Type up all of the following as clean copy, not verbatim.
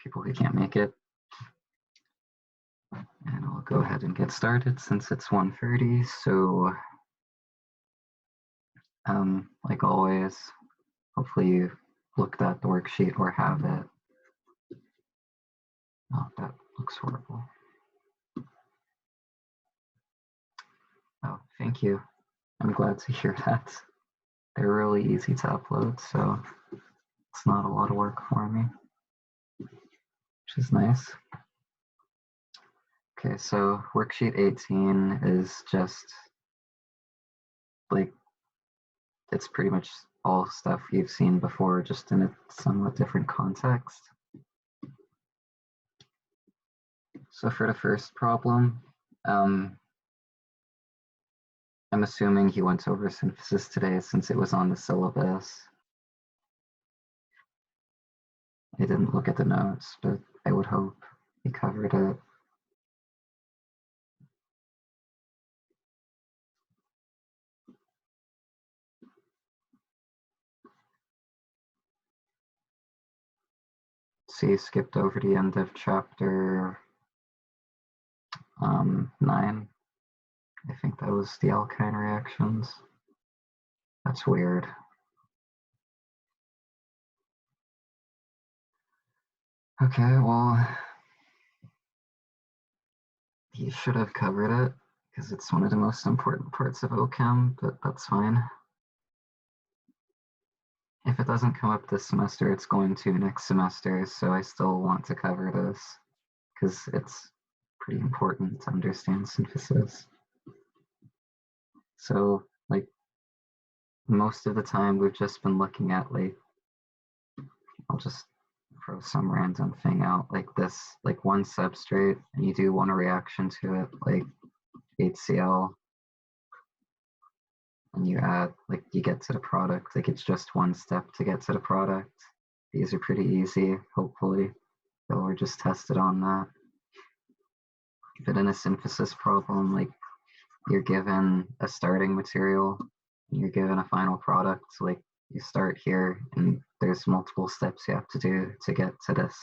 people who can't make it. And I'll go ahead and get started since it's 1:30. So, like always, hopefully you looked at the worksheet or have it. Oh, that looks horrible. Oh, thank you. I'm glad to hear that. They're really easy to upload, so it's not a lot of work for me, which is nice. Okay, so worksheet 18 is just like, it's pretty much all stuff you've seen before, just in a somewhat different context. So for the first problem, I'm assuming he went over synthesis today since it was on the syllabus. I didn't look at the notes, but I would hope he covered it. So you skipped over the end of chapter 9. I think that was the alkyne reactions. That's weird. Okay, well, he should have covered it because it's one of the most important parts of OChem, but that's fine. If it doesn't come up this semester, it's going to next semester, so I still want to cover this because it's pretty important to understand synthesis. So, like, most of the time we've just been looking at, like, I'll just throw some random thing out like this, like one substrate, and you do one reaction to it, like HCl, and you add, like, you get to the product. Like, it's just one step to get to the product. These are pretty easy, hopefully, so we're just tested on that. But in a synthesis problem, like, you're given a starting material, and you're given a final product. So, like, you start here, and there's multiple steps you have to do to get to this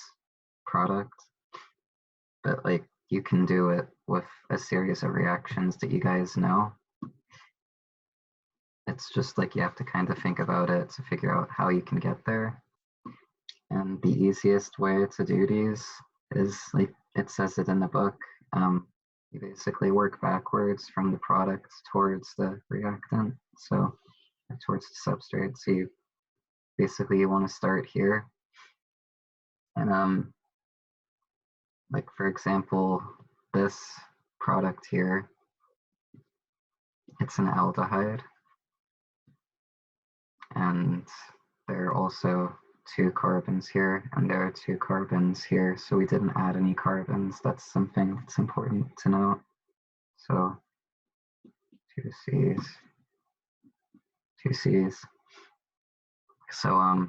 product. But, like, you can do it with a series of reactions that you guys know. It's just like you have to kind of think about it to figure out how you can get there. And the easiest way to do these is, like it says it in the book, you basically work backwards from the product towards the reactant, so towards the substrate. So you basically want to start here. And like, for example, this product here, it's an aldehyde. And there are also 2 carbons here, and there are 2 carbons here, so we didn't add any carbons. That's something that's important to note. So 2 C's, 2 C's. So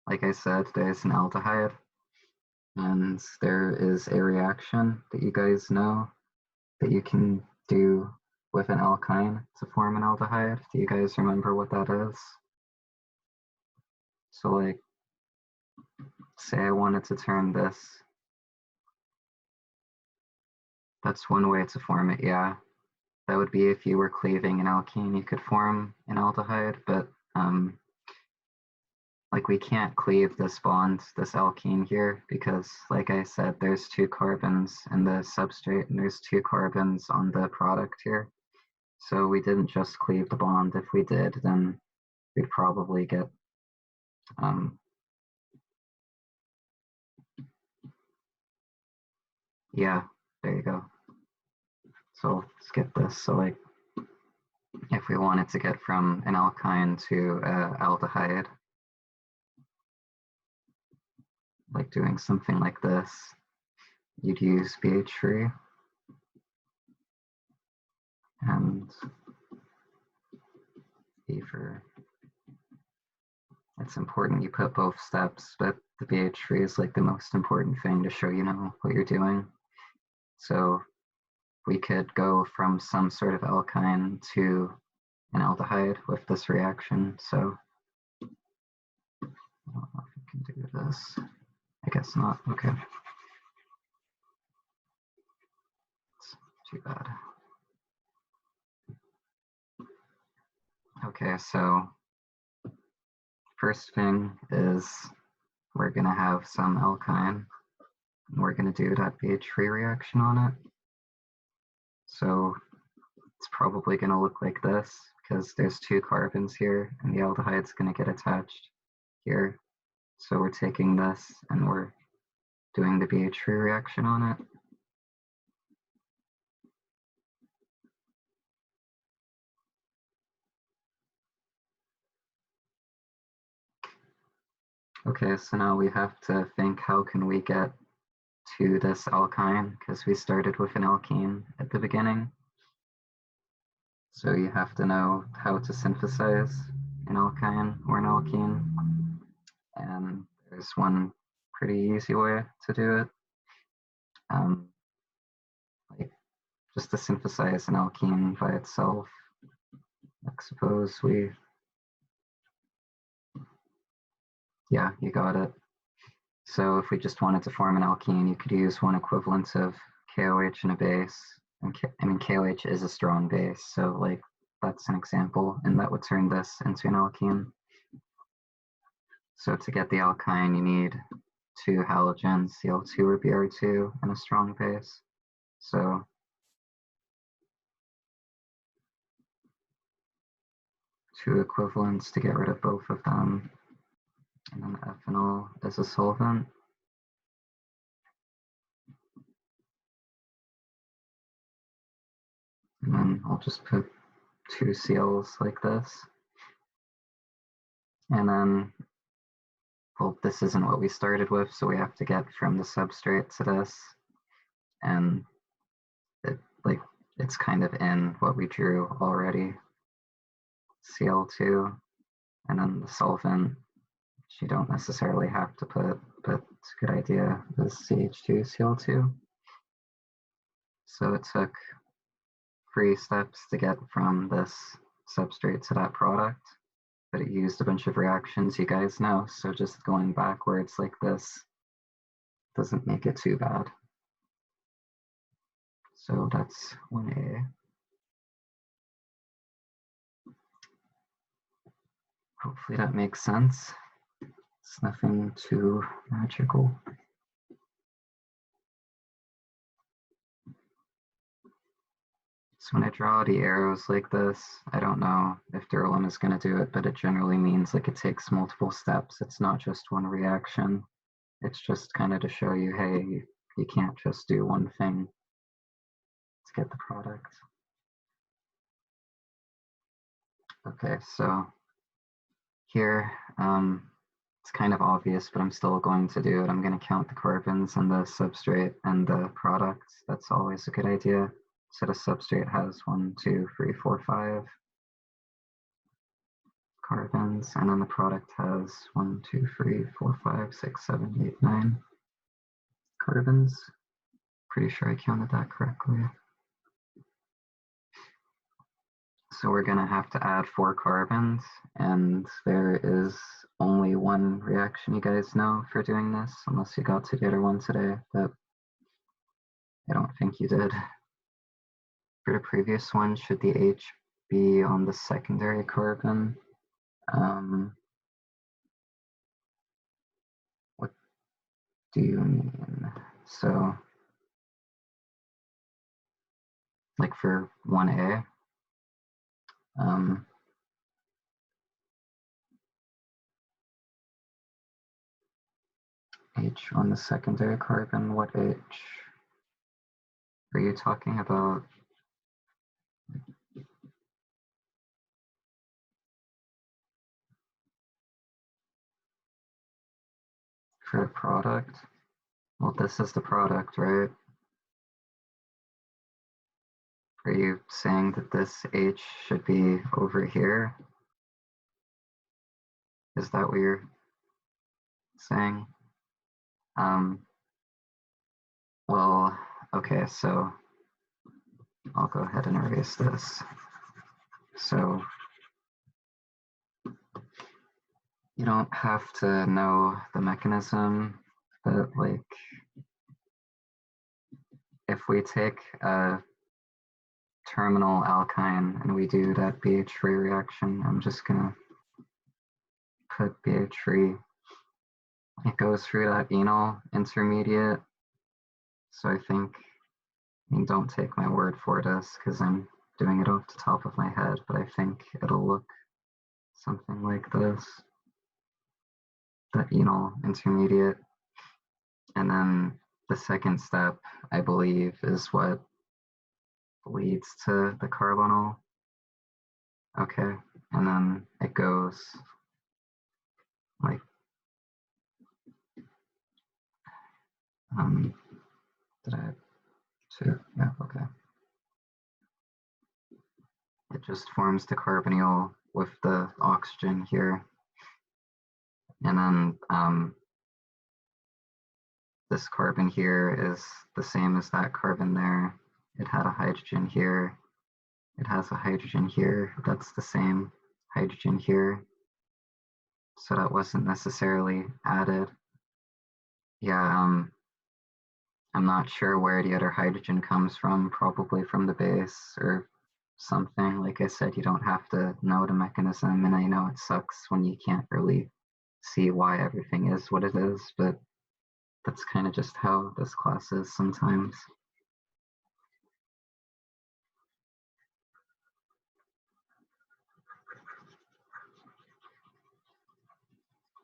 like I said, there's an aldehyde, and there is a reaction that you guys know that you can do with an alkyne to form an aldehyde. Do you guys remember what that is? So, like, say I wanted to turn this. That's one way to form it, yeah. That would be if you were cleaving an alkene, you could form an aldehyde, but like, we can't cleave this bond, this alkene here, because, like I said, there's 2 carbons in the substrate and there's 2 carbons on the product here. So we didn't just cleave the bond. If we did, then we'd probably get yeah, there you go. So skip this. So, like, if we wanted to get from an alkyne to aldehyde, like doing something like this, you'd use BH3. And for, it's important you put both steps, but the BH3 is, like, the most important thing to show you know what you're doing. So we could go from some sort of alkyne to an aldehyde with this reaction. So I don't know if I can do this. I guess not. Okay. It's too bad. Okay, so first thing is we're gonna have some alkyne, and we're gonna do that BH3 reaction on it. So it's probably gonna look like this because there's 2 carbons here and the aldehyde's gonna get attached here. So we're taking this and we're doing the BH3 reaction on it. Okay, so now we have to think, how can we get to this alkyne, because we started with an alkene at the beginning. So you have to know how to synthesize an alkyne or an alkene. And there's one pretty easy way to do it. Like just to synthesize an alkene by itself. Like suppose we, yeah, you got it. So if we just wanted to form an alkene, you could use one equivalent of KOH and a base. And I mean, KOH is a strong base, so like that's an example, and that would turn this into an alkene. So to get the alkyne, you need 2 halogens, Cl2 or Br2, and a strong base. So two equivalents to get rid of both of them. And then ethanol as a solvent. And then I'll just put 2 Cls like this. And then, well, this isn't what we started with, so we have to get from the substrate to this. And it's kind of in what we drew already. Cl2, and then the solvent, which you don't necessarily have to put, but it's a good idea, is CH2Cl2. So it took 3 steps to get from this substrate to that product, but it used a bunch of reactions you guys know, so just going backwards like this doesn't make it too bad. So that's 1A. Hopefully that makes sense. It's nothing too magical. So when I draw the arrows like this, I don't know if Derlin is going to do it, but it generally means like it takes multiple steps. It's not just one reaction. It's just kind of to show you, hey, you can't just do one thing to get the product. Okay, so here, it's kind of obvious, but I'm still going to do it. I'm going to count the carbons and the substrate and the product. That's always a good idea. So the substrate has 1, 2, 3, 4, 5 carbons, and then the product has 1, 2, 3, 4, 5, 6, 7, 8, 9 carbons. Pretty sure I counted that correctly. So we're going to have to add 4 carbons, and there is only one reaction you guys know for doing this, unless you got to the other one today, but I don't think you did. For the previous one, should the H be on the secondary carbon? What do you mean? So, like for 1A, H on the secondary carbon, what H? Are you talking about? For the product? Well, this is the product, right? Are you saying that this H should be over here? Is that what you're saying? Well, okay, so I'll go ahead and erase this. So you don't have to know the mechanism, But like, if we take a terminal alkyne and we do that BH3 reaction, I'm just gonna put BH3. It goes through that enol intermediate. So I think, I mean, don't take my word for this because I'm doing it off the top of my head, but I think it'll look something like this. That enol intermediate. And then the second step, I believe, is what leads to the carbonyl. Okay, and then it goes like, did I have two? Yeah, okay. It just forms the carbonyl with the oxygen here. And then this carbon here is the same as that carbon there. It had a hydrogen here. It has a hydrogen here. That's the same hydrogen here. So that wasn't necessarily added. Yeah, I'm not sure where the other hydrogen comes from, probably from the base or something. Like I said, you don't have to know the mechanism, and I know it sucks when you can't really see why everything is what it is, but that's kind of just how this class is sometimes.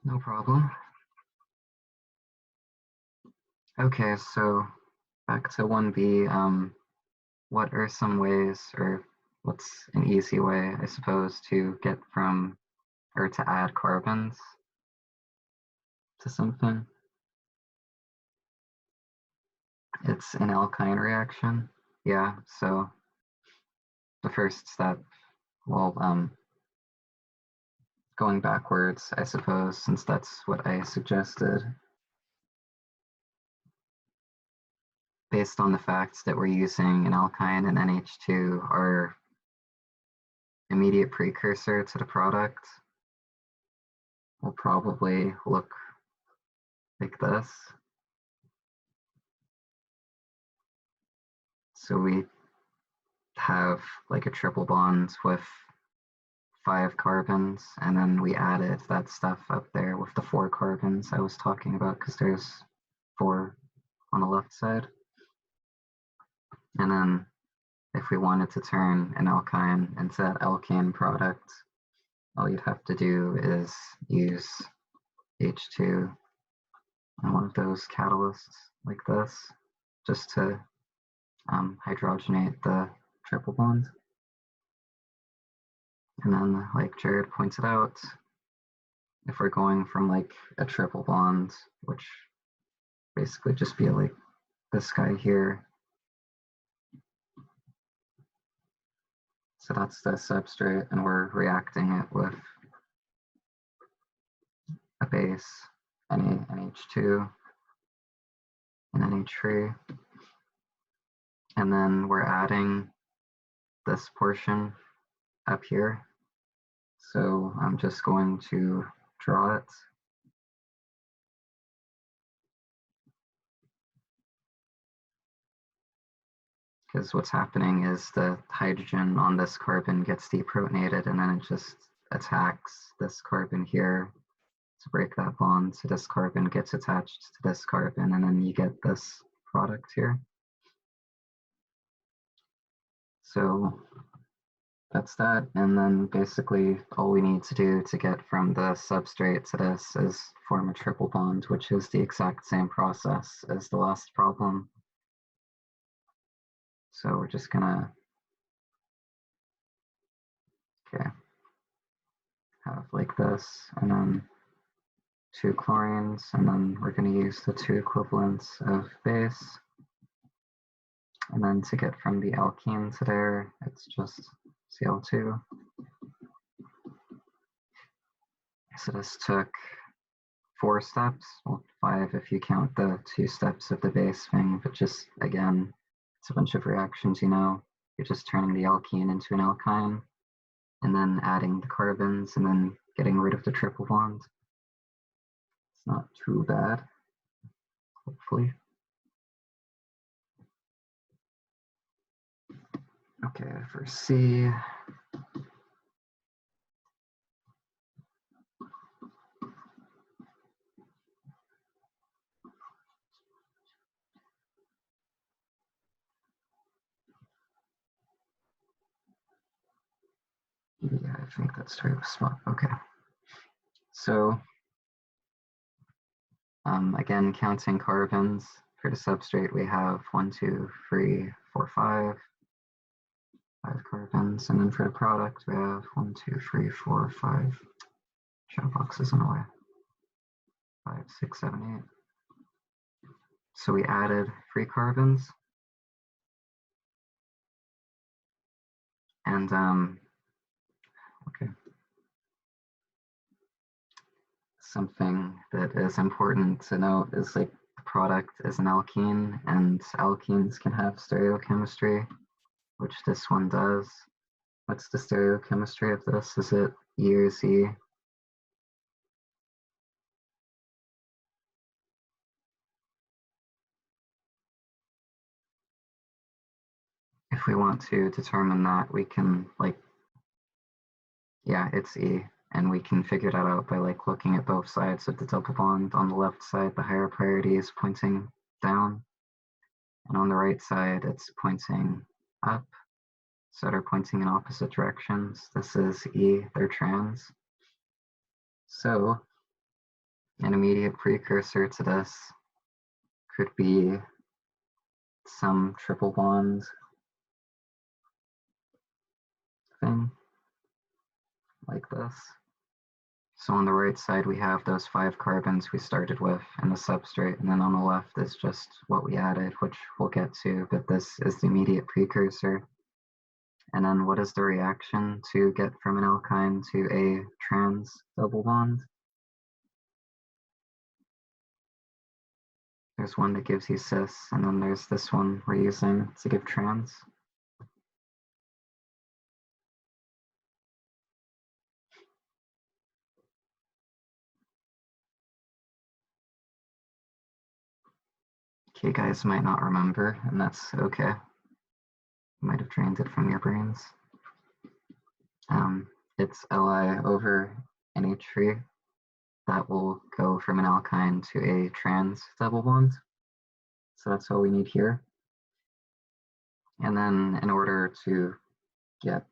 No problem. Okay, so back to 1B. What are some ways, or what's an easy way, I suppose, to get from, or to add carbons to something? It's an alkyne reaction. Yeah, so the first step, well, going backwards, I suppose, since that's what I suggested. Based on the fact that we're using an alkyne and NH2 are immediate precursor to the product, will probably look like this. So we have like a triple bond with 5 carbons, and then we added that stuff up there with the 4 carbons I was talking about, because there's 4 on the left side. And then if we wanted to turn an alkyne into that alkane product, all you'd have to do is use H2 and one of those catalysts like this, just to hydrogenate the triple bond. And then, like Jared pointed out, if we're going from like a triple bond, which basically just be like this guy here. So that's the substrate, and we're reacting it with a base, NH2 and NH3. And then we're adding this portion up here. So I'm just going to draw it. Because what's happening is the hydrogen on this carbon gets deprotonated, and then it just attacks this carbon here to break that bond. So this carbon gets attached to this carbon, and then you get this product here. So that's that. And then basically all we need to do to get from the substrate to this is form a triple bond, which is the exact same process as the last problem. So we're just gonna, okay, have like this, and then 2 chlorines, and then we're gonna use the 2 equivalents of base. And then to get from the alkene to there, it's just Cl2. So this took 4 steps, well 5 if you count the 2 steps of the base thing, but just again, it's a bunch of reactions, you know. You're just turning the alkene into an alkyne, and then adding the carbons, and then getting rid of the triple bond. It's not too bad. hopefully. Okay, for C, yeah, I think that's the right spot. Okay. So again, counting carbons for the substrate, we have 1, 2, 3, 4, 5 carbons. And then for the product, we have 1, 2, 3, 4, 5. Shadow boxes in the way. 5, 6, 7, 8. So we added 3 carbons. And okay. Something that is important to note is like the product is an alkene, and alkenes can have stereochemistry, which this one does. What's the stereochemistry of this? Is it E or Z? If we want to determine that, we can like, yeah, it's E. And we can figure that out by like looking at both sides of the double bond. On the left side, the higher priority is pointing down. And on the right side, it's pointing up. So they're pointing in opposite directions. This is E, they're trans. So an immediate precursor to this could be some triple bond thing like this. So on the right side, we have those 5 carbons we started with in the substrate, and then on the left is just what we added, which we'll get to, but this is the immediate precursor. And then what is the reaction to get from an alkyne to a trans double bond? There's one that gives you cis, and then there's this one we're using to give trans. Okay, guys might not remember, and that's okay. You might have drained it from your brains. It's Li over NH3 that will go from an alkyne to a trans double bond. So that's all we need here. And then in order to get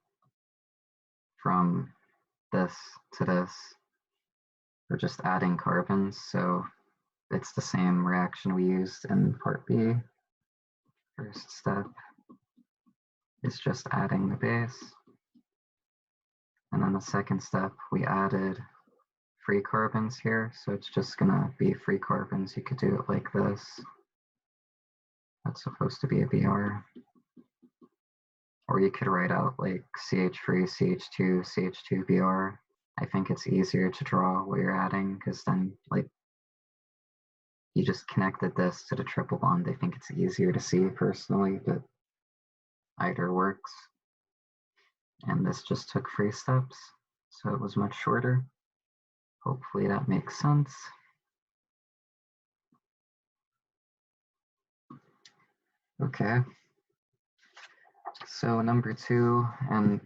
from this to this, we're just adding carbons. So it's the same reaction we used in part B. First step is just adding the base. And then the second step, we added 3 carbons here. So it's just gonna be 3 carbons. You could do it like this. That's supposed to be a Br. Or you could write out like CH3, CH2, CH2, Br. I think it's easier to draw what you're adding because then like you just connected this to the triple bond. I think it's easier to see personally, but either works. And this just took 3 steps, so it was much shorter. Hopefully that makes sense. Okay. So number 2, and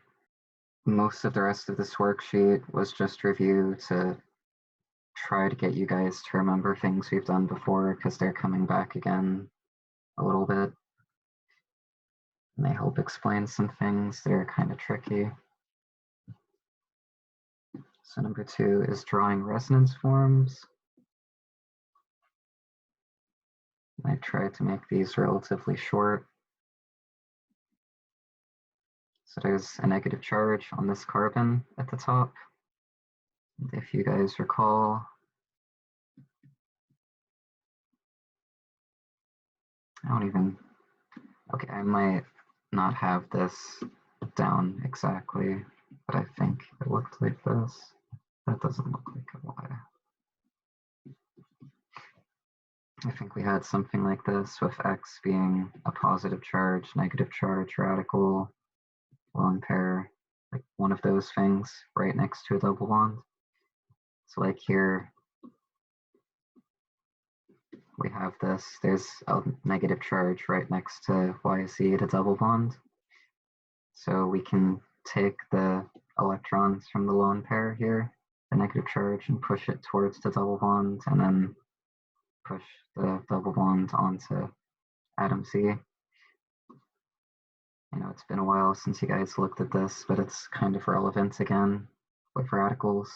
most of the rest of this worksheet was just review to try to get you guys to remember things we've done before because they're coming back again a little bit. And they help explain some things that are kind of tricky. So number 2 is drawing resonance forms. I tried to make these relatively short. So there's a negative charge on this carbon at the top. And if you guys recall, okay, I might not have this down exactly, but I think it looked like this. That doesn't look like a Y. I think we had something like this with X being a positive charge, negative charge, radical, lone pair, like one of those things right next to a double bond. So like here, we have this, there's a negative charge right next to YZ to double bond. So we can take the electrons from the lone pair here, the negative charge, and push it towards the double bond, and then push the double bond onto atom C. You know, it's been a while since you guys looked at this, but it's kind of relevant again with radicals.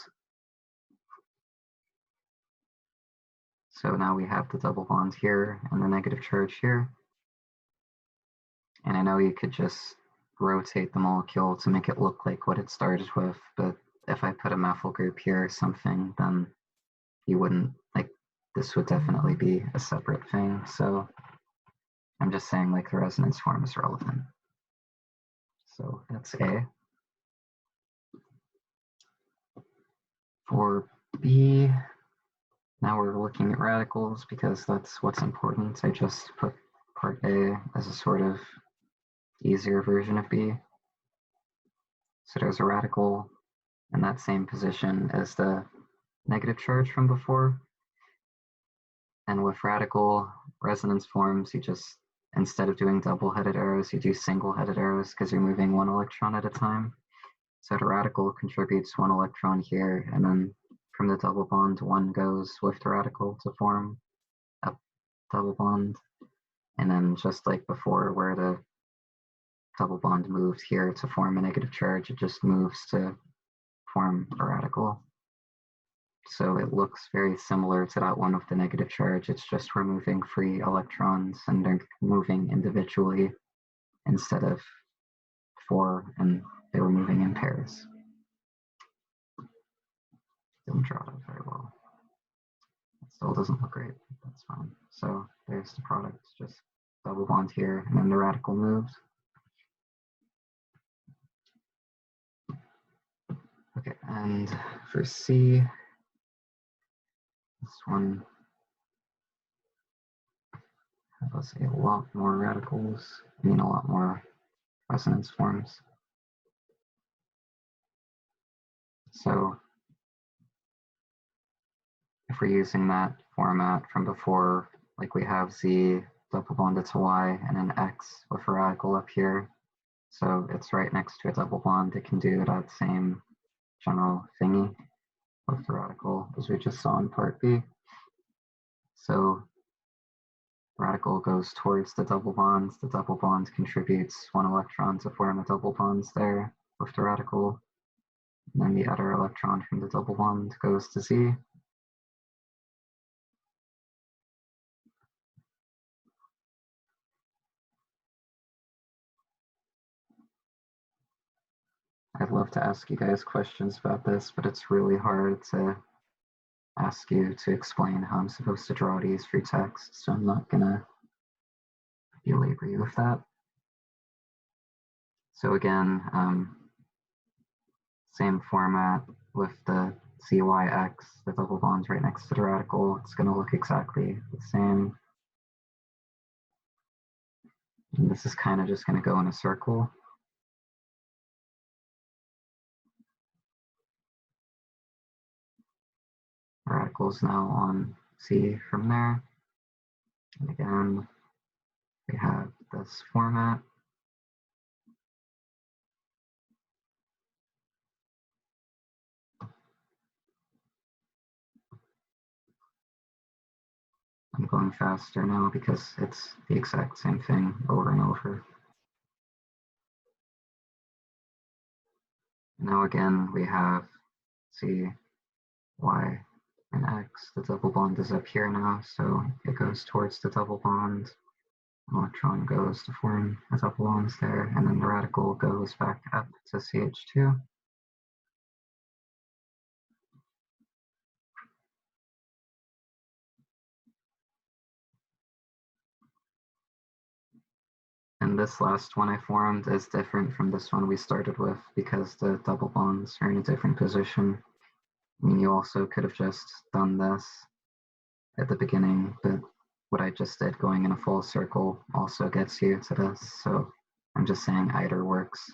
So now we have the double bond here and the negative charge here. And I know you could just rotate the molecule to make it look like what it started with, but if I put a methyl group here or something, then you wouldn't, like, this would definitely be a separate thing. So I'm just saying, like, the resonance form is relevant. So that's A. For B, now we're looking at radicals because that's what's important. I just put part A as a sort of easier version of B. So there's a radical in that same position as the negative charge from before. And with radical resonance forms, you just, instead of doing double-headed arrows, you do single-headed arrows because you're moving one electron at a time. So the radical contributes one electron here, and then from the double bond, one goes with the radical to form a double bond. And then just like before, where the double bond moved here to form a negative charge, it just moves to form a radical. So it looks very similar to that one with the negative charge. It's just we're moving free electrons and they're moving individually instead of four, and they were moving in pairs. Didn't draw it very well. It still doesn't look great. That's fine. So there's the product, just double bond here, and then the radical moves. Okay, and for C, this one has a lot more radicals, I mean a lot more resonance forms. So if we're using that format from before, like we have Z double bonded to Y and an X with a radical up here, so it's right next to a double bond, it can do that same general thingy with the radical as we just saw in part B. So radical goes towards the double bonds contributes one electron to form a double bonds there with the radical, and then the other electron from the double bond goes to Z. I'd love to ask you guys questions about this, but it's really hard to ask you to explain how I'm supposed to draw these through text, so I'm not gonna belabor you with that. So again, same format with the CYX, the double bonds right next to the radical. It's gonna look exactly the same. And this is kind of just gonna go in a circle. Radicals now on C from there. And again, we have this format. I'm going faster now because it's the exact same thing over and over. Now again, we have C, Y, and X. The double bond is up here now, so it goes towards the double bond. Electron goes to form a double bonds there, and then the radical goes back up to CH2. And this last one I formed is different from this one we started with because the double bonds are in a different position. I mean, you also could have just done this at the beginning, but what I just did going in a full circle also gets you to this. So I'm just saying either works.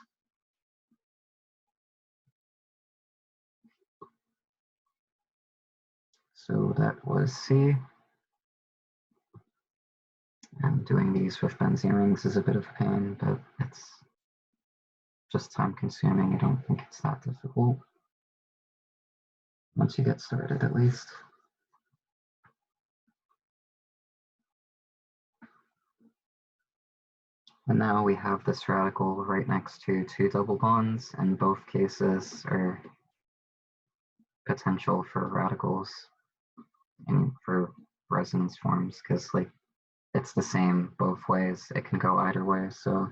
So that was C. And doing these with benzene rings is a bit of a pain, but it's just time consuming. I don't think it's that difficult. Once you get started, at least. And now we have this radical right next to two double bonds, and both cases are potential for radicals and for resonance forms, because like it's the same both ways. It can go either way, so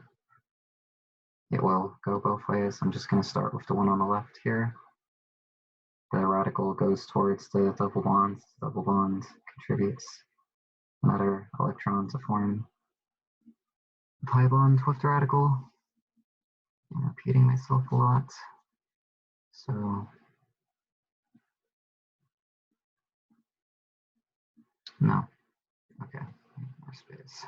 it will go both ways. I'm just going to start with the one on the left here. The radical goes towards the double bond. The double bond contributes another electron to form a pi bond with the radical. I'm repeating myself a lot. So no. Okay, more space.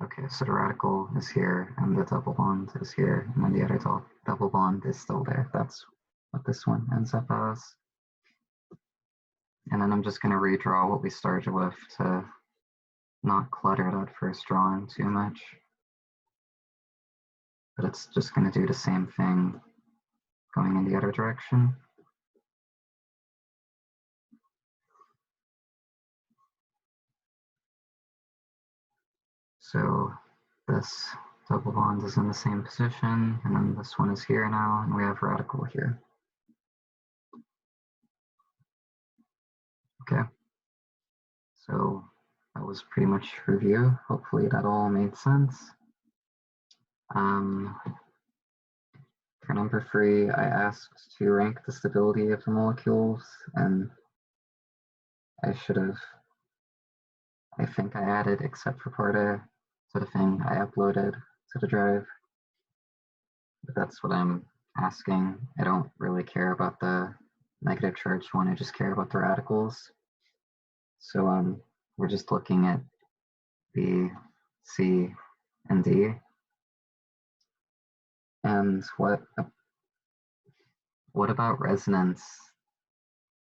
Okay, so the radical is here and the double bond is here, and then the other double bond is still there. That's what this one ends up as. And then I'm just going to redraw what we started with to not clutter that first drawing too much. But it's just going to do the same thing going in the other direction. So this double bond is in the same position, and then this one is here now, and we have radical here. Okay, so that was pretty much review. Hopefully that all made sense. For number 3, I asked to rank the stability of the molecules, and I should have, I think I added except for part A to the thing I uploaded to the drive. But that's what I'm asking. I don't really care about the negative charge one, I just care about the radicals. So we're just looking at B, C, and D. And what about resonance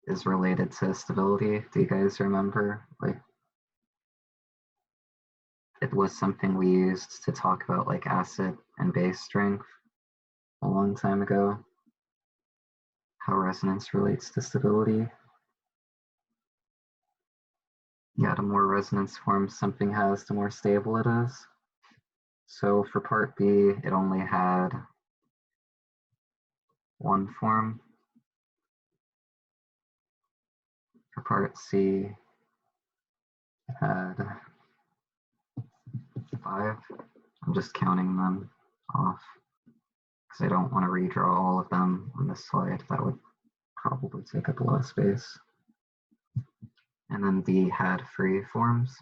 is related to stability? Do you guys remember? Like, it was something we used to talk about like acid and base strength a long time ago. How resonance relates to stability. Yeah, the more resonance forms something has, the more stable it is. So for part B, it only had one form. For part C, it had 5. I'm just counting them off because I don't want to redraw all of them on this slide. That would probably take up a lot of space. And then D had 3 forms.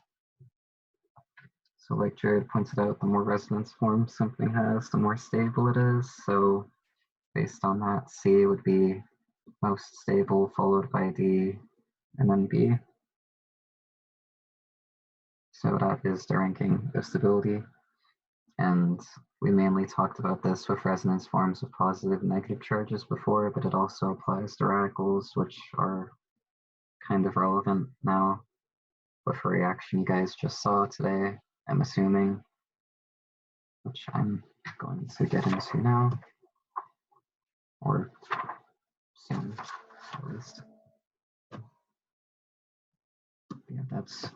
So like Jared pointed out, the more resonance forms something has, the more stable it is. So based on that, C would be most stable, followed by D, and then B. So that is the ranking of stability. And we mainly talked about this with resonance forms of positive and negative charges before, but it also applies to radicals, which are kind of relevant now with a reaction you guys just saw today, I'm assuming, which I'm going to get into now, or soon, at least. Yeah, that's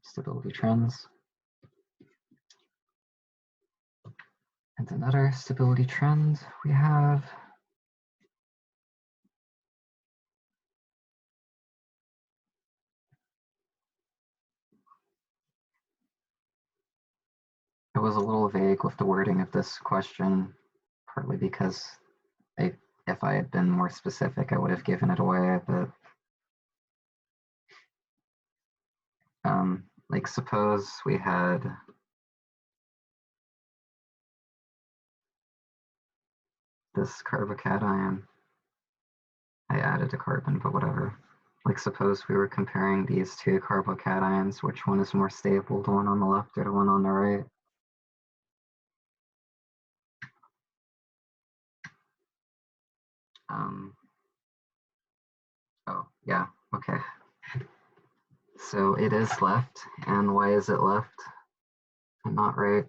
stability trends. And another stability trend we have it was a little vague with the wording of this question, partly because if I had been more specific, I would have given it away, but like suppose we had this carbocation. I added a carbon, but whatever. Like suppose we were comparing these two carbocations, which one is more stable, the one on the left or the one on the right? Oh, yeah, okay. So it is left, and why is it left and not right?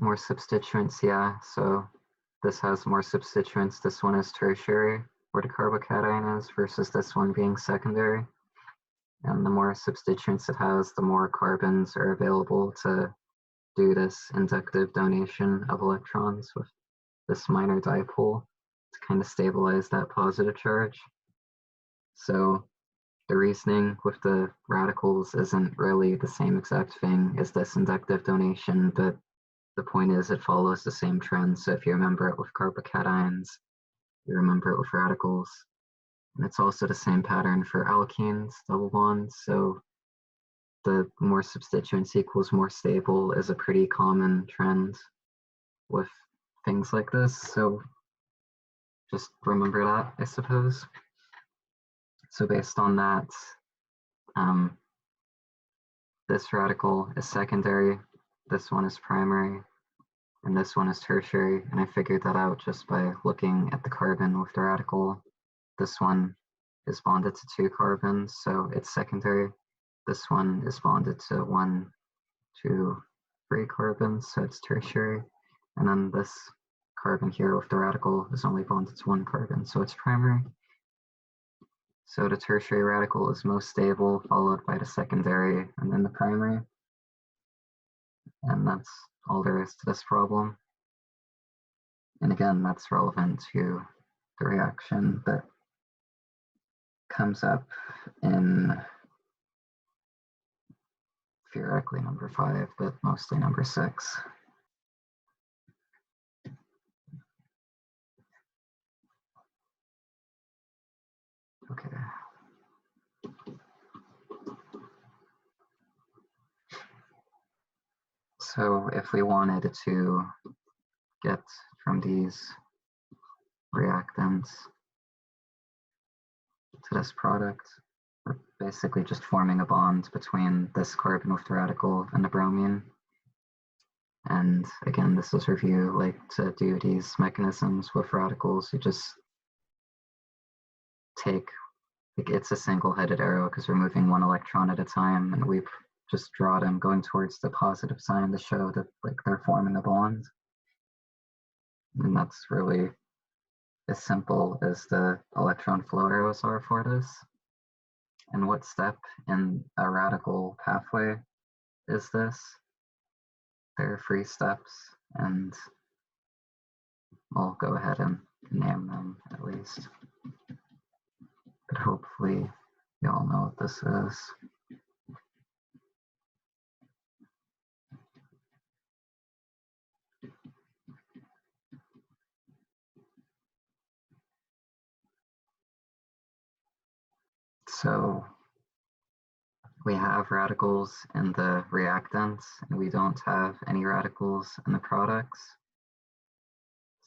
More substituents, yeah. So this has more substituents. This one is tertiary, where the carbocation is, versus this one being secondary. And the more substituents it has, the more carbons are available to do this inductive donation of electrons with this minor dipole to kind of stabilize that positive charge. So the reasoning with the radicals isn't really the same exact thing as this inductive donation, but the point is it follows the same trend. So if you remember it with carbocations, you remember it with radicals. And it's also the same pattern for alkenes, double bonds. So the more substituents equals more stable is a pretty common trend with things like this. So just remember that, I suppose. So based on that, this radical is secondary, this one is primary, and this one is tertiary. And I figured that out just by looking at the carbon with the radical. This one is bonded to 2 carbons, so it's secondary. This one is bonded to 1, 2, 3 carbons, so it's tertiary. And then this carbon here with the radical is only bonded to 1 carbon, so it's primary. So the tertiary radical is most stable, followed by the secondary, and then the primary. And that's all there is to this problem. And again, that's relevant to the reaction that comes up in theoretically number 5, but mostly number 6. Okay. So if we wanted to get from these reactants to this product, we're basically just forming a bond between this carbon with the radical and the bromine. And again, this is review, like to do these mechanisms with radicals, you just take, like it's a single-headed arrow because we're moving 1 electron at a time, and we just draw them going towards the positive sign to show that like they're forming a bond. And that's really as simple as the electron flow arrows are for this. And what step in a radical pathway is this? There are 3 steps, and I'll go ahead and name them at least. But hopefully you all know what this is. So we have radicals in the reactants, and we don't have any radicals in the products.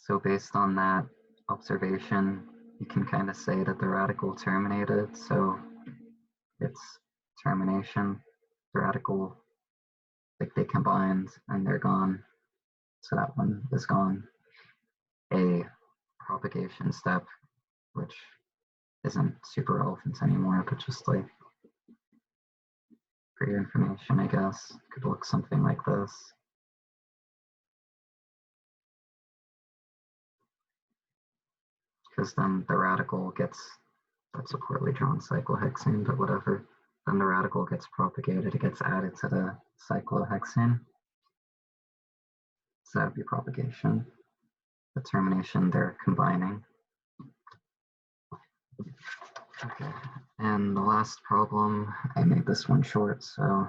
So based on that observation, you can kind of say that the radical terminated. So it's termination, the radical, like they combined and they're gone. So that one is gone. A propagation step, which isn't super relevant anymore, but just like for your information, I guess, could look something like this. Because then the radical gets, that's a poorly drawn cyclohexane, but whatever. Then the radical gets propagated, it gets added to the cyclohexane. So that would be propagation. The termination, they're combining. Okay, and the last problem, I made this one short, so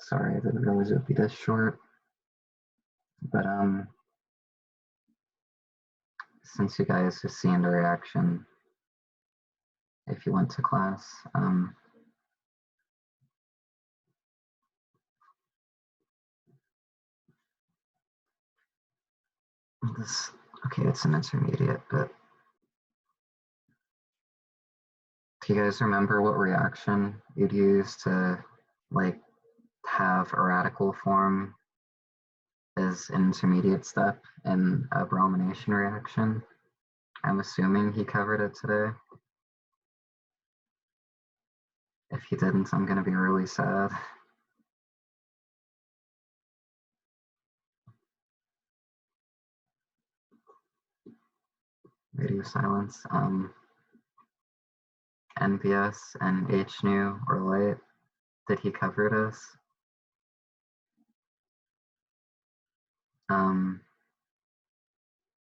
sorry, I didn't realize it would be this short. But since you guys have seen the reaction, if you went to class, this, okay, it's an intermediate, but do you guys remember what reaction you'd use to like have a radical form as an intermediate step in a bromination reaction? I'm assuming he covered it today. If he didn't, I'm gonna be really sad. Radio silence. NVS and HNU or light. Did he cover this?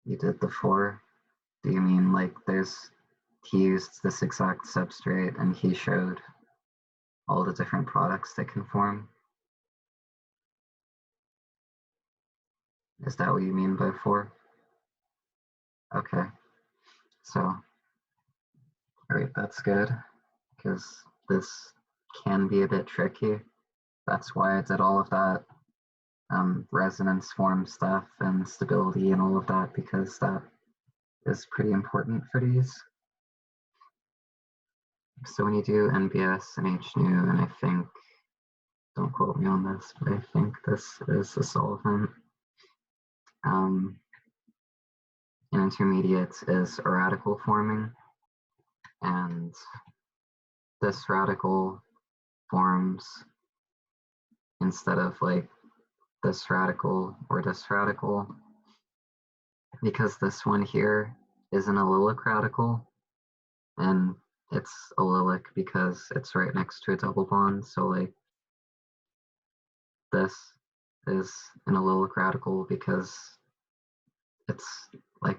You did the 4. Do you mean like he used this exact substrate and he showed all the different products that can form? Is that what you mean by 4? Okay, so, all right, that's good, because this can be a bit tricky. That's why I did all of that resonance form stuff and stability and all of that, because that is pretty important for these. So when you do NBS and HNU, and I think, don't quote me on this, but I think this is a solvent. An intermediate is a radical forming, and this radical forms instead of like this radical or this radical, because this one here is an allylic radical, and it's allylic because it's right next to a double bond. So like this is an allylic radical because it's like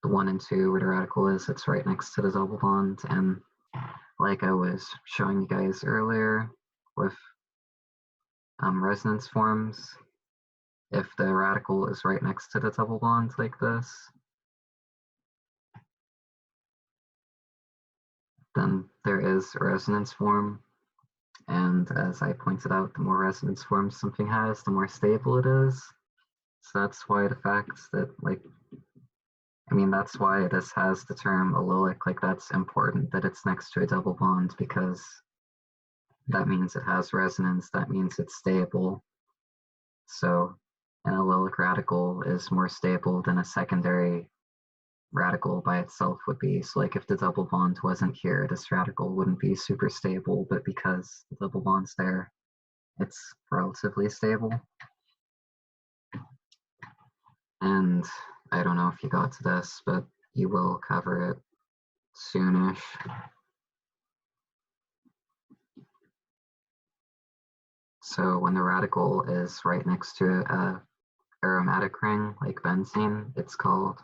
the 1 and 2 where the radical is, it's right next to the double bond. And like I was showing you guys earlier with resonance forms, if the radical is right next to the double bond like this, then there is a resonance form. And as I pointed out, the more resonance forms something has, the more stable it is. So that's why the fact that, like, I mean, that's why this has the term allylic, like that's important that it's next to a double bond, because that means it has resonance, that means it's stable. So an allylic radical is more stable than a secondary radical by itself would be. So like if the double bond wasn't here, this radical wouldn't be super stable, but because the double bond's there, it's relatively stable. And I don't know if you got to this, but you will cover it soonish. So when the radical is right next to a aromatic ring like benzene, it's called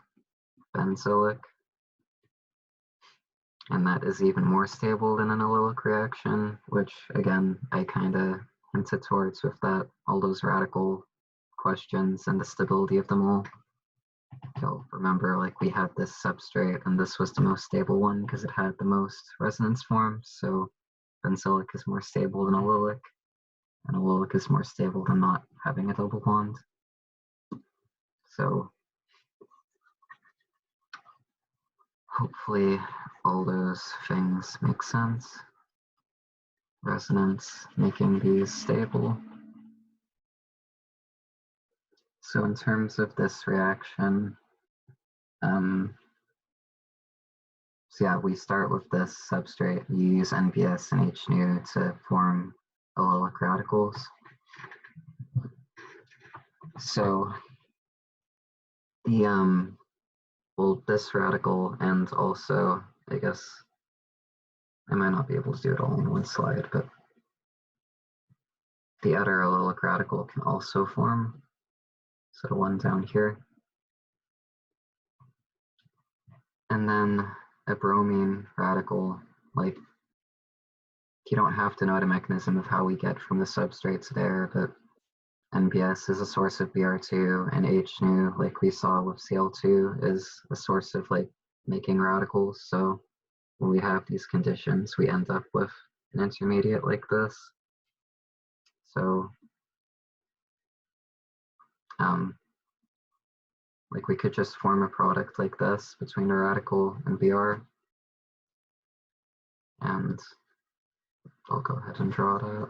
benzoic. And that is even more stable than an allylic reaction, which again, I kind of hinted towards with that, all those radical questions and the stability of them all. You'll remember like we had this substrate and this was the most stable one because it had the most resonance forms. So benzoic is more stable than allylic, and allylic is more stable than not having a double bond. So hopefully all those things make sense. Resonance, making these stable. So in terms of this reaction, so yeah, we start with this substrate. You use NBS and HNU to form allylic radicals. So the well, this radical, and also I guess I might not be able to do it all in one slide, but the other allylic radical can also form. So the one down here. And then a bromine radical, like you don't have to know the mechanism of how we get from the substrate to there, but NBS is a source of Br2, and HNU, like we saw with Cl2, is a source of like making radicals. So when we have these conditions, we end up with an intermediate like this. So like we could just form a product like this between a radical and Br. And I'll go ahead and draw it out.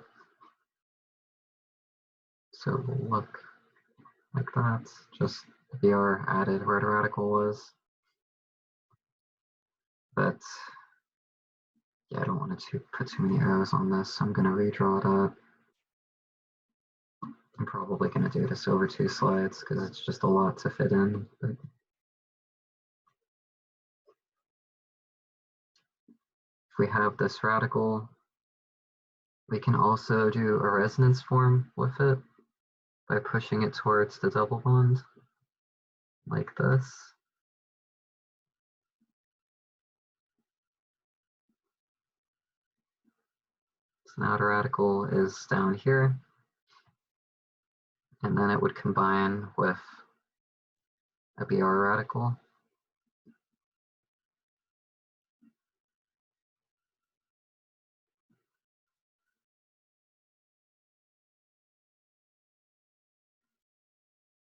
So we'll look like that, just Br added where the radical was. But yeah, I don't want to put too many arrows on this, so I'm going to redraw it up. I'm probably going to do this over 2 slides because it's just a lot to fit in. But if we have this radical, we can also do a resonance form with it by pushing it towards the double bond, like this. So now the radical is down here, and then it would combine with a Br radical.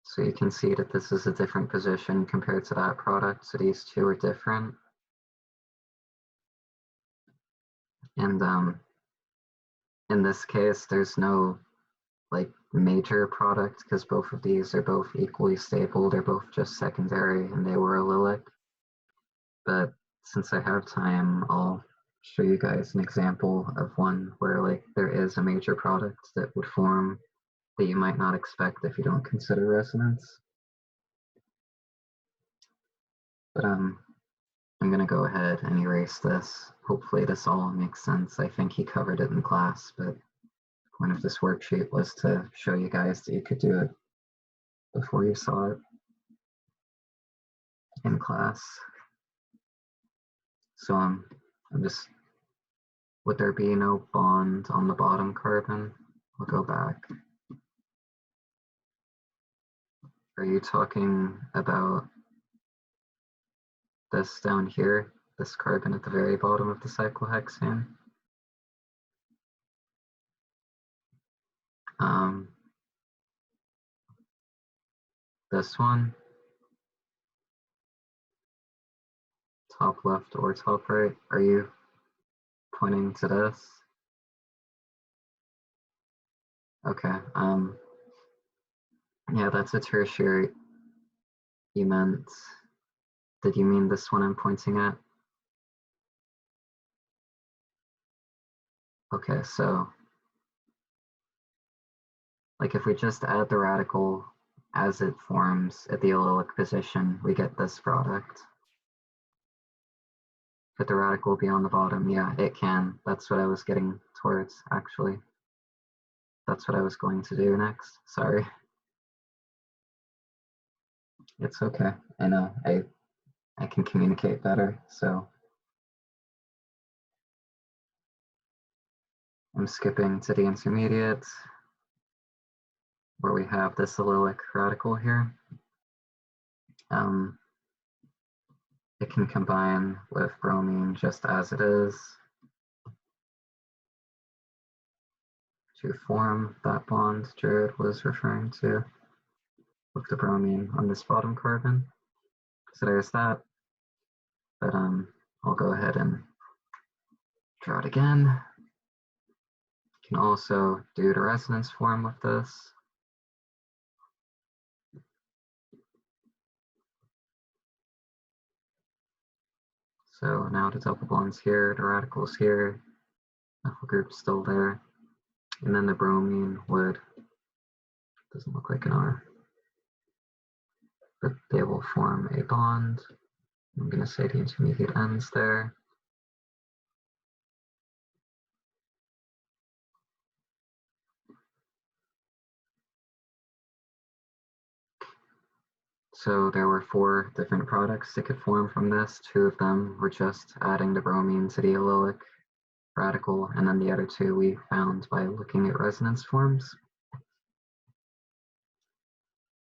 So you can see that this is a different position compared to that product. So these two are different. And in this case, there's no like major product because both of these are both equally stable. They're both just secondary and they were allylic. But since I have time, I'll show you guys an example of one where like there is a major product that would form that you might not expect if you don't consider resonance. But I'm going to go ahead and erase this. Hopefully this all makes sense. I think he covered it in class, but the point of this worksheet was to show you guys that you could do it before you saw it in class. So I'm just, would there be no bond on the bottom carbon? I'll go back. Are you talking about this down here, this carbon at the very bottom of the cyclohexane? This one, top left or top right, are you pointing to this? Okay, yeah, that's a tertiary. You meant, did you mean this one I'm pointing at? Okay, so like if we just add the radical as it forms at the allylic position, we get this product. Could the radical be on the bottom? Yeah, it can. That's what I was getting towards, actually. That's what I was going to do next. Sorry. It's okay. I know. I can communicate better, so I'm skipping to the intermediate where we have this allylic radical here. It can combine with bromine just as it is to form that bond Jared was referring to with the bromine on this bottom carbon. So there's that, but I'll go ahead and draw it again. You can also do the resonance form with this. So now the double bonds here, the radicals here, methyl group's still there. And then the bromine would, doesn't look like an R, but they will form a bond. I'm going to say the intermediate ends there. So there were 4 different products that could form from this. 2 of them were just adding the bromine to the allylic radical, and then the other 2 we found by looking at resonance forms.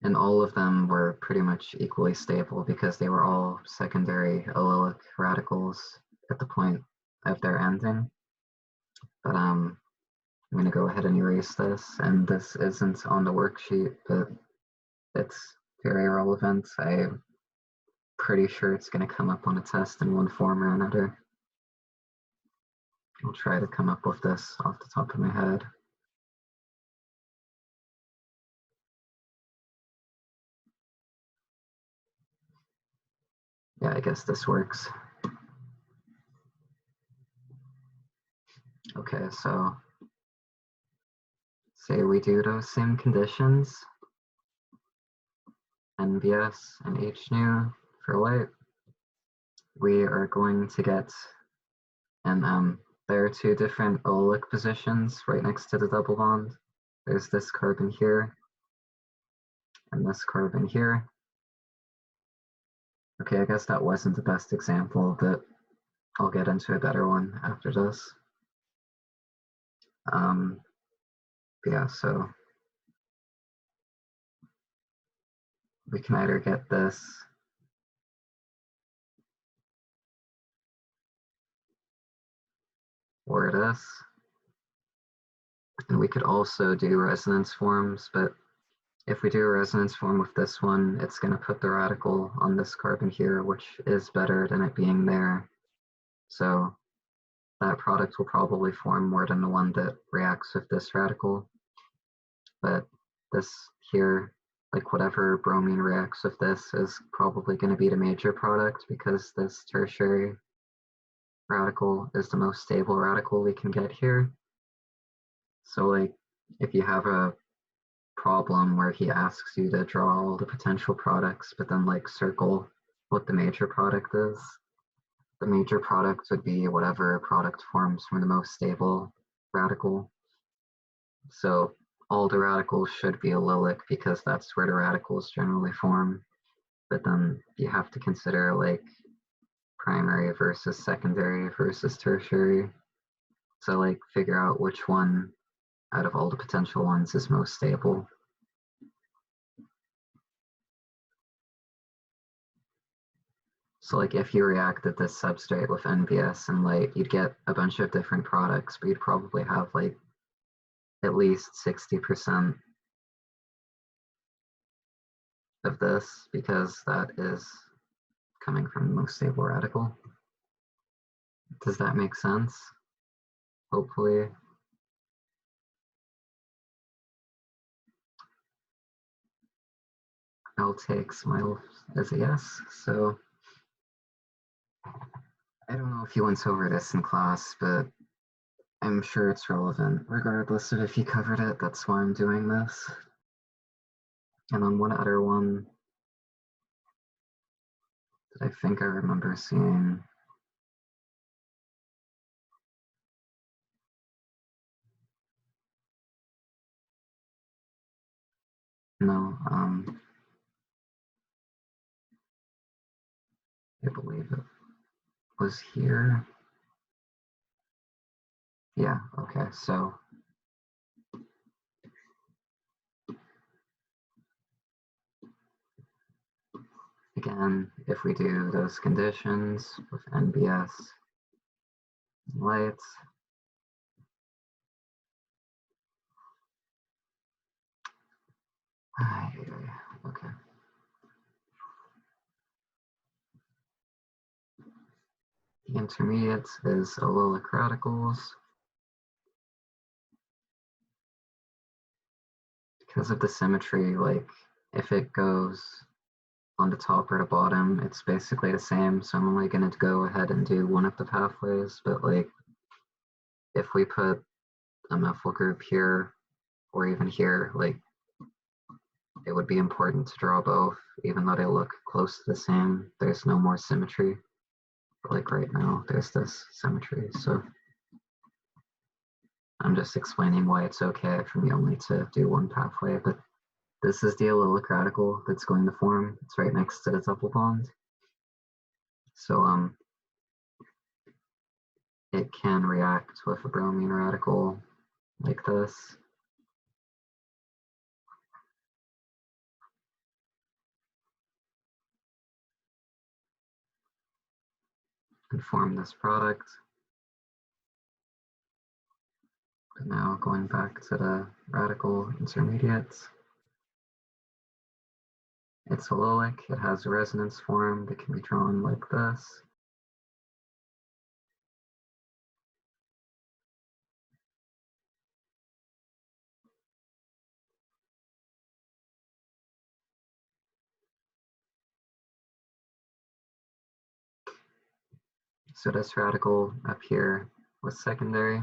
And all of them were pretty much equally stable because they were all secondary allylic radicals at the point of their ending. But I'm going to go ahead and erase this, and this isn't on the worksheet, but it's very relevant. I'm pretty sure it's going to come up on a test in one form or another. I'll try to come up with this off the top of my head. Yeah, I guess this works. Okay, so say we do those same conditions, NBS and HNU for light, we are going to get, and there are two different allylic positions right next to the double bond. There's this carbon here and this carbon here. Okay, I guess that wasn't the best example, but I'll get into a better one after this. Yeah, so we can either get this or this. And we could also do resonance forms, but if we do a resonance form with this one, it's going to put the radical on this carbon here, which is better than it being there. So that product will probably form more than the one that reacts with this radical. But this here, like whatever bromine reacts with this, is probably going to be the major product because this tertiary radical is the most stable radical we can get here. So like if you have a problem where he asks you to draw all the potential products, but then like circle what the major product is, the major product would be whatever product forms from the most stable radical. So all the radicals should be allylic because that's where the radicals generally form. But then you have to consider like primary versus secondary versus tertiary. So like figure out which one out of all the potential ones is most stable. So like if you reacted this substrate with NBS and light, you'd get a bunch of different products, but you'd probably have like at least 60% of this because that is coming from the most stable radical. Does that make sense? Hopefully. I'll take smile as a yes. So I don't know if you went over this in class, but I'm sure it's relevant regardless of if you covered it. That's why I'm doing this. And then one other one that I think I remember seeing. No, I believe it was here. Yeah, okay, so again, if we do those conditions with NBS lights, okay. The intermediates is allylic radicals. Because of the symmetry, like if it goes on the top or the bottom, it's basically the same. So I'm only going to go ahead and do one of the pathways. But like if we put a methyl group here or even here, like it would be important to draw both, even though they look close to the same. There's no more symmetry. But like right now, there's this symmetry. So I'm just explaining why it's okay for me only to do one pathway. But this is the allylic radical that's going to form. It's right next to the double bond. So it can react with a bromine radical like this. And form this product. But now going back to the radical intermediates. It's allylic, it has a resonance form that can be drawn like this. So this radical up here was secondary.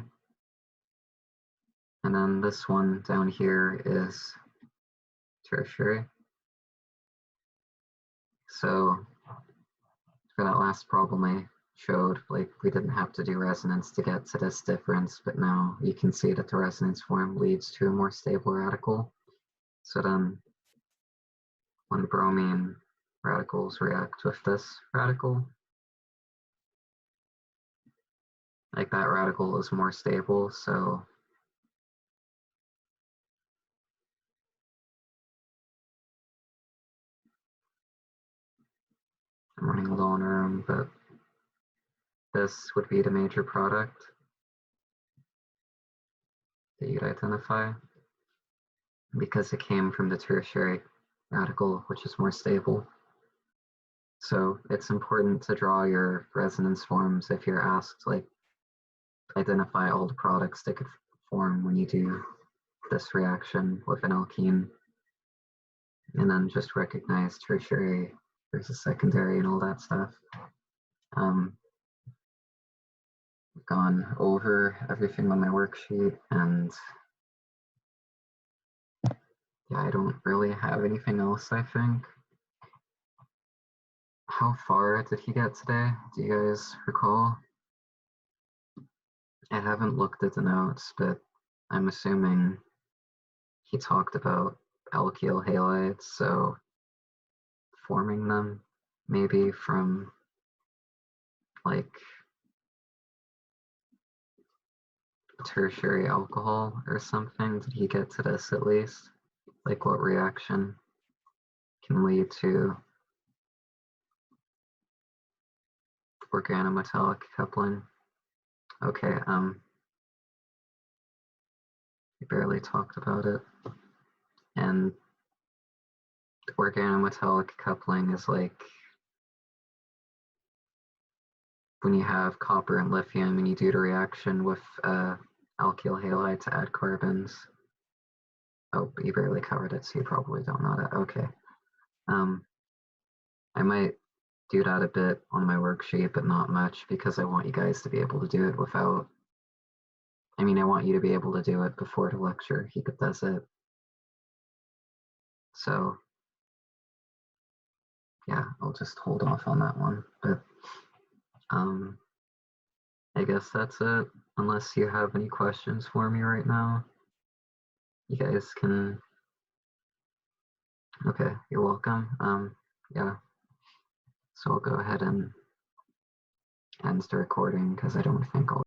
And then this one down here is tertiary. So for that last problem I showed, like we didn't have to do resonance to get to this difference, but now you can see that the resonance form leads to a more stable radical. So then when bromine radicals react with this radical, like that radical is more stable, so I'm running low on room, but this would be the major product that you'd identify because it came from the tertiary radical, which is more stable. So it's important to draw your resonance forms if you're asked, like, identify all the products they could form when you do this reaction with an alkene, and then just recognize tertiary versus secondary and all that stuff. I've gone over everything on my worksheet, and yeah, I don't really have anything else, I think. How far did he get today? Do you guys recall? I haven't looked at the notes, but I'm assuming he talked about alkyl halides, so forming them maybe from like tertiary alcohol or something. Did he get to this at least? Like what reaction can lead to organometallic coupling? Okay, we barely talked about it. And organometallic coupling is like when you have copper and lithium and you do the reaction with alkyl halide to add carbons. Oh, but you barely covered it, so you probably don't know that. Okay. I might do that a bit on my worksheet, but not much because I want you guys to be able to do it without, I mean, I want you to be able to do it before the lecture. He does it. So yeah, I'll just hold off on that one. But I guess that's it. Unless you have any questions for me right now, you guys can. Okay, you're welcome. Yeah. So I'll go ahead and end the recording because I don't think I'll